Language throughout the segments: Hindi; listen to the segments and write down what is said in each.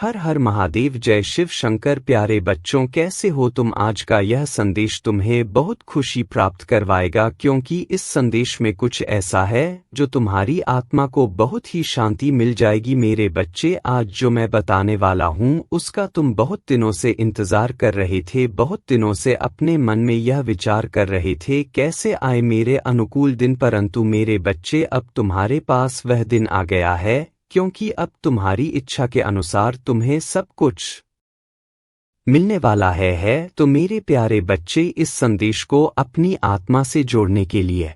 हर हर महादेव। जय शिव शंकर। प्यारे बच्चों, कैसे हो तुम? आज का यह संदेश तुम्हें बहुत खुशी प्राप्त करवाएगा, क्योंकि इस संदेश में कुछ ऐसा है जो तुम्हारी आत्मा को बहुत ही शांति मिल जाएगी। मेरे बच्चे, आज जो मैं बताने वाला हूँ उसका तुम बहुत दिनों से इंतजार कर रहे थे, बहुत दिनों से अपने मन में यह विचार कर रहे थे कैसे आए मेरे अनुकूल दिन। परंतु मेरे बच्चे, अब तुम्हारे पास वह दिन आ गया है, क्योंकि अब तुम्हारी इच्छा के अनुसार तुम्हें सब कुछ मिलने वाला है। तो मेरे प्यारे बच्चे, इस संदेश को अपनी आत्मा से जोड़ने के लिए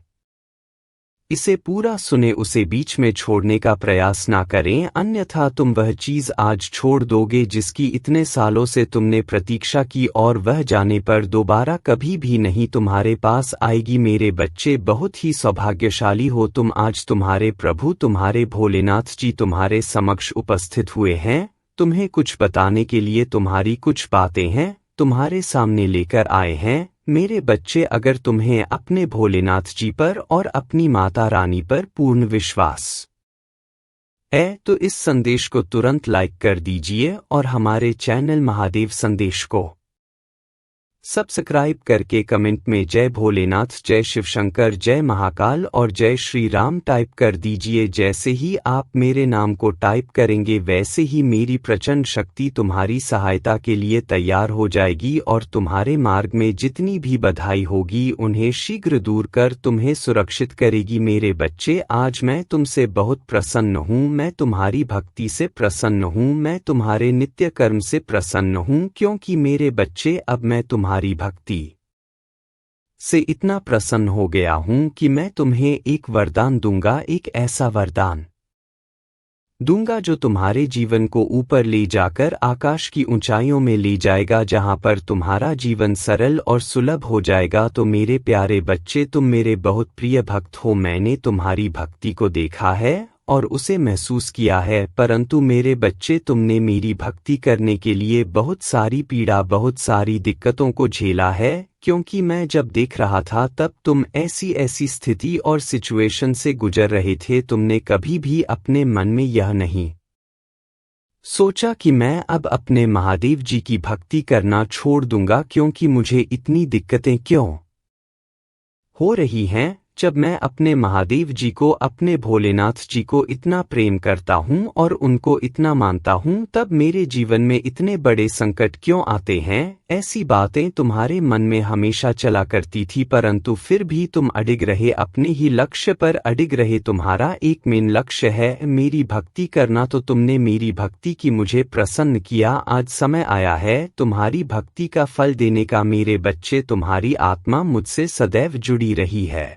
इसे पूरा सुने, उसे बीच में छोड़ने का प्रयास ना करें, अन्यथा तुम वह चीज आज छोड़ दोगे जिसकी इतने सालों से तुमने प्रतीक्षा की, और वह जाने पर दोबारा कभी भी नहीं तुम्हारे पास आएगी। मेरे बच्चे, बहुत ही सौभाग्यशाली हो तुम। आज तुम्हारे प्रभु, तुम्हारे भोलेनाथ जी तुम्हारे समक्ष उपस्थित हुए हैं, तुम्हें कुछ बताने के लिए तुम्हारी कुछ बातें हैं तुम्हारे सामने लेकर आए हैं। मेरे बच्चे, अगर तुम्हें अपने भोलेनाथ जी पर और अपनी माता रानी पर पूर्ण विश्वास है तो इस संदेश को तुरंत लाइक कर दीजिए और हमारे चैनल महादेव संदेश को सब्सक्राइब करके कमेंट में जय भोलेनाथ, जय शिव शंकर, जय महाकाल और जय श्री राम टाइप कर दीजिए। जैसे ही आप मेरे नाम को टाइप करेंगे वैसे ही मेरी प्रचंड शक्ति तुम्हारी सहायता के लिए तैयार हो जाएगी और तुम्हारे मार्ग में जितनी भी बाधाएं होगी उन्हें शीघ्र दूर कर तुम्हें सुरक्षित करेगी। मेरे बच्चे, आज मैं तुमसे बहुत प्रसन्न हूँ, मैं तुम्हारी भक्ति से प्रसन्न हूँ, मैं तुम्हारे नित्य कर्म से प्रसन्न हूँ, क्योंकि मेरे बच्चे, अब मैं तुम्हारी भक्ति से इतना प्रसन्न हो गया हूं कि मैं तुम्हें एक वरदान दूंगा, एक ऐसा वरदान दूंगा जो तुम्हारे जीवन को ऊपर ले जाकर आकाश की ऊंचाइयों में ले जाएगा, जहां पर तुम्हारा जीवन सरल और सुलभ हो जाएगा। तो मेरे प्यारे बच्चे, तुम मेरे बहुत प्रिय भक्त हो, मैंने तुम्हारी भक्ति को देखा है और उसे महसूस किया है। परंतु मेरे बच्चे, तुमने मेरी भक्ति करने के लिए बहुत सारी पीड़ा, बहुत सारी दिक्कतों को झेला है, क्योंकि मैं जब देख रहा था तब तुम ऐसी ऐसी स्थिति और सिचुएशन से गुजर रहे थे। तुमने कभी भी अपने मन में यह नहीं सोचा कि मैं अब अपने महादेव जी की भक्ति करना छोड़ दूंगा, क्योंकि मुझे इतनी दिक्कतें क्यों हो रही हैं। जब मैं अपने महादेव जी को, अपने भोलेनाथ जी को इतना प्रेम करता हूँ और उनको इतना मानता हूँ, तब मेरे जीवन में इतने बड़े संकट क्यों आते हैं? ऐसी बातें तुम्हारे मन में हमेशा चला करती थी, परंतु फिर भी तुम अडिग रहे, अपने ही लक्ष्य पर अडिग रहे। तुम्हारा एक मेन लक्ष्य है मेरी भक्ति करना, तो तुमने मेरी भक्ति की, मुझे प्रसन्न किया। आज समय आया है तुम्हारी भक्ति का फल देने का। मेरे बच्चे, तुम्हारी आत्मा मुझसे सदैव जुड़ी रही है,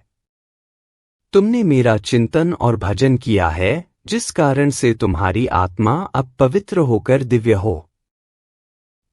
तुमने मेरा चिंतन और भजन किया है, जिस कारण से तुम्हारी आत्मा अब पवित्र होकर दिव्य हो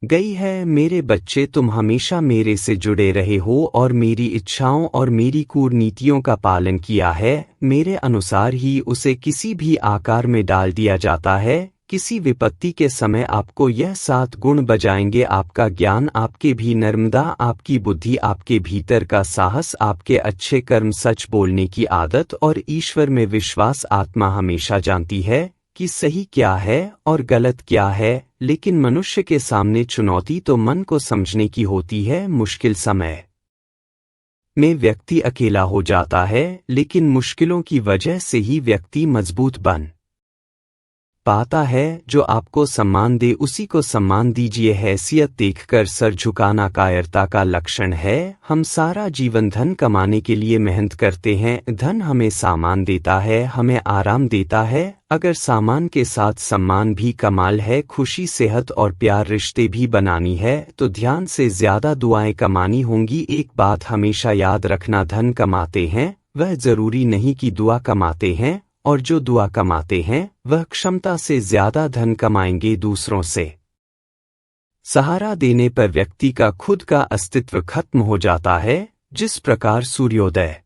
गई है। मेरे बच्चे, तुम हमेशा मेरे से जुड़े रहे हो और मेरी इच्छाओं और मेरी कूटनीतियों का पालन किया है। मेरे अनुसार ही उसे किसी भी आकार में डाल दिया जाता है। किसी विपत्ति के समय आपको यह 7 गुण बजाएंगे: आपका ज्ञान, आपके भी नर्मदा, आपकी बुद्धि, आपके भीतर का साहस, आपके अच्छे कर्म, सच बोलने की आदत और ईश्वर में विश्वास। आत्मा हमेशा जानती है कि सही क्या है और गलत क्या है, लेकिन मनुष्य के सामने चुनौती तो मन को समझने की होती है। मुश्किल समय में व्यक्ति अकेला हो जाता है, लेकिन मुश्किलों की वजह से ही व्यक्ति मजबूत बन पाता है। जो आपको सम्मान दे उसी को सम्मान दीजिए। हैसियत देखकर सर झुकाना कायरता का लक्षण है। हम सारा जीवन धन कमाने के लिए मेहनत करते हैं। धन हमें सामान देता है, हमें आराम देता है। अगर सामान के साथ सम्मान भी कमाल है, खुशी, सेहत और प्यार, रिश्ते भी बनानी है, तो ध्यान से ज्यादा दुआएं कमानी होंगी। एक बात हमेशा याद रखना, धन कमाते हैं वह जरूरी नहीं कि दुआ कमाते हैं, और जो दुआ कमाते हैं वह क्षमता से ज्यादा धन कमाएंगे। दूसरों से सहारा देने पर व्यक्ति का खुद का अस्तित्व खत्म हो जाता है। जिस प्रकार सूर्योदय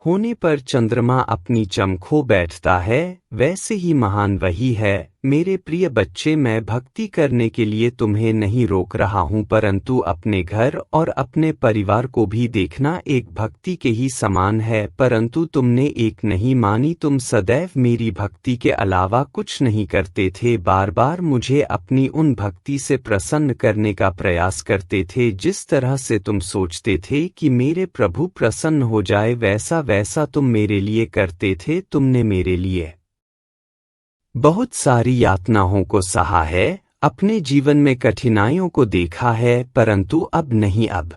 होने पर चंद्रमा अपनी चमक खो बैठता है, वैसे ही महान वही है। मेरे प्रिय बच्चे, मैं भक्ति करने के लिए तुम्हें नहीं रोक रहा हूँ, परंतु अपने घर और अपने परिवार को भी देखना एक भक्ति के ही समान है। परंतु तुमने एक नहीं मानी, तुम सदैव मेरी भक्ति के अलावा कुछ नहीं करते थे, बार बार मुझे अपनी उन भक्ति से प्रसन्न करने का प्रयास करते थे। जिस तरह से तुम सोचते थे कि मेरे प्रभु प्रसन्न हो जाए, वैसा वैसा तुम मेरे लिए करते थे। तुमने मेरे लिए बहुत सारी यातनाओं को सहा है, अपने जीवन में कठिनाइयों को देखा है, परंतु अब नहीं। अब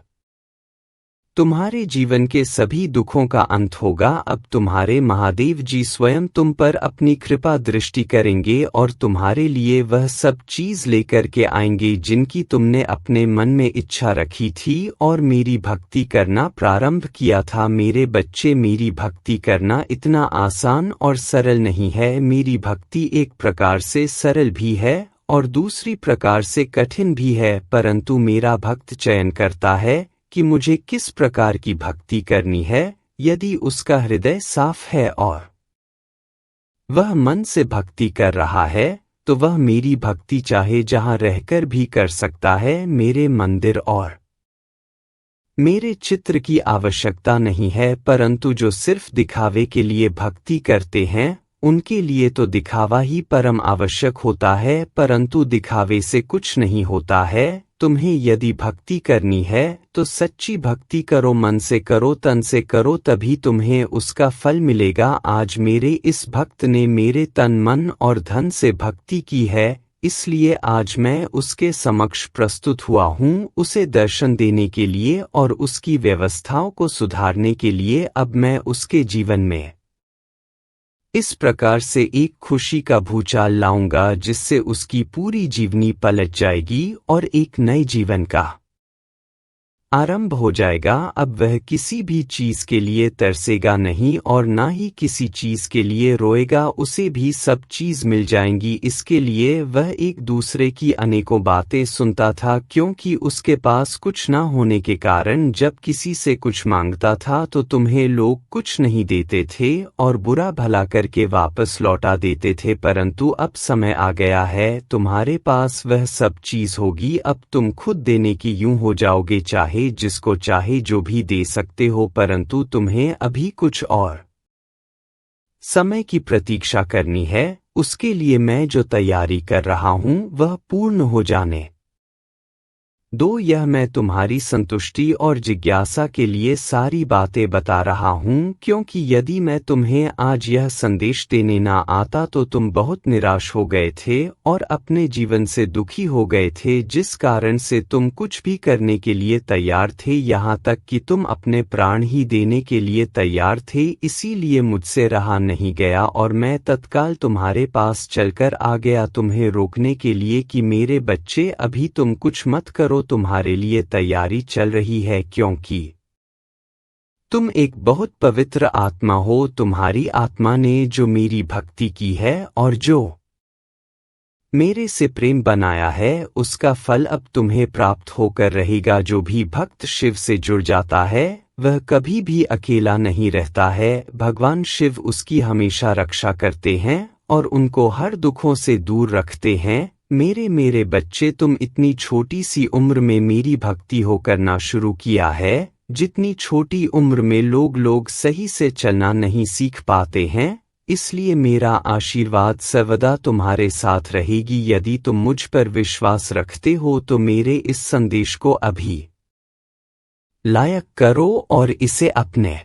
तुम्हारे जीवन के सभी दुखों का अंत होगा। अब तुम्हारे महादेव जी स्वयं तुम पर अपनी कृपा दृष्टि करेंगे और तुम्हारे लिए वह सब चीज लेकर के आएंगे जिनकी तुमने अपने मन में इच्छा रखी थी और मेरी भक्ति करना प्रारंभ किया था। मेरे बच्चे, मेरी भक्ति करना इतना आसान और सरल नहीं है। मेरी भक्ति एक प्रकार से सरल भी है और दूसरी प्रकार से कठिन भी है, परंतु मेरा भक्त चयन करता है कि मुझे किस प्रकार की भक्ति करनी है। यदि उसका हृदय साफ है और वह मन से भक्ति कर रहा है, तो वह मेरी भक्ति चाहे जहां रहकर भी कर सकता है। मेरे मंदिर और मेरे चित्र की आवश्यकता नहीं है, परंतु जो सिर्फ दिखावे के लिए भक्ति करते हैं, उनके लिए तो दिखावा ही परम आवश्यक होता है, परंतु दिखावे से कुछ नहीं होता है। तुम्हें यदि भक्ति करनी है तो सच्ची भक्ति करो, मन से करो, तन से करो, तभी तुम्हें उसका फल मिलेगा। आज मेरे इस भक्त ने मेरे तन, मन और धन से भक्ति की है, इसलिए आज मैं उसके समक्ष प्रस्तुत हुआ हूँ, उसे दर्शन देने के लिए और उसकी व्यवस्थाओं को सुधारने के लिए। अब मैं उसके जीवन में इस प्रकार से एक खुशी का भूचाल लाऊंगा जिससे उसकी पूरी जीवनी पलट जाएगी और एक नए जीवन का आरंभ हो जाएगा। अब वह किसी भी चीज के लिए तरसेगा नहीं और ना ही किसी चीज के लिए रोएगा, उसे भी सब चीज मिल जाएंगी। इसके लिए वह एक दूसरे की अनेकों बातें सुनता था, क्योंकि उसके पास कुछ ना होने के कारण जब किसी से कुछ मांगता था तो तुम्हें लोग कुछ नहीं देते थे और बुरा भला करके वापस लौटा देते थे। परंतु अब समय आ गया है, तुम्हारे पास वह सब चीज होगी। अब तुम खुद देने की यूं हो जाओगे, चाहे जिसको चाहे जो भी दे सकते हो, परंतु तुम्हें अभी कुछ और समय की प्रतीक्षा करनी है। उसके लिए मैं जो तैयारी कर रहा हूं वह पूर्ण हो जाने दो। यह मैं तुम्हारी संतुष्टि और जिज्ञासा के लिए सारी बातें बता रहा हूं, क्योंकि यदि मैं तुम्हें आज यह संदेश देने ना आता तो तुम बहुत निराश हो गए थे और अपने जीवन से दुखी हो गए थे, जिस कारण से तुम कुछ भी करने के लिए तैयार थे, यहाँ तक कि तुम अपने प्राण ही देने के लिए तैयार थे। इसीलिए मुझसे रहा नहीं गया और मैं तत्काल तुम्हारे पास चलकर आ गया तुम्हें रोकने के लिए कि मेरे बच्चे, अभी तुम कुछ मत करो, तुम्हारे लिए तैयारी चल रही है, क्योंकि तुम एक बहुत पवित्र आत्मा हो। तुम्हारी आत्मा ने जो मेरी भक्ति की है और जो मेरे से प्रेम बनाया है, उसका फल अब तुम्हें प्राप्त होकर रहेगा। जो भी भक्त शिव से जुड़ जाता है वह कभी भी अकेला नहीं रहता है। भगवान शिव उसकी हमेशा रक्षा करते हैं और उनको हर दुखों से दूर रखते हैं। मेरे बच्चे, तुम इतनी छोटी सी उम्र में मेरी भक्ति हो करना शुरू किया है। जितनी छोटी उम्र में लोग सही से चलना नहीं सीख पाते हैं, इसलिए मेरा आशीर्वाद सर्वदा तुम्हारे साथ रहेगी। यदि तुम मुझ पर विश्वास रखते हो तो मेरे इस संदेश को अभी लायक करो और इसे अपने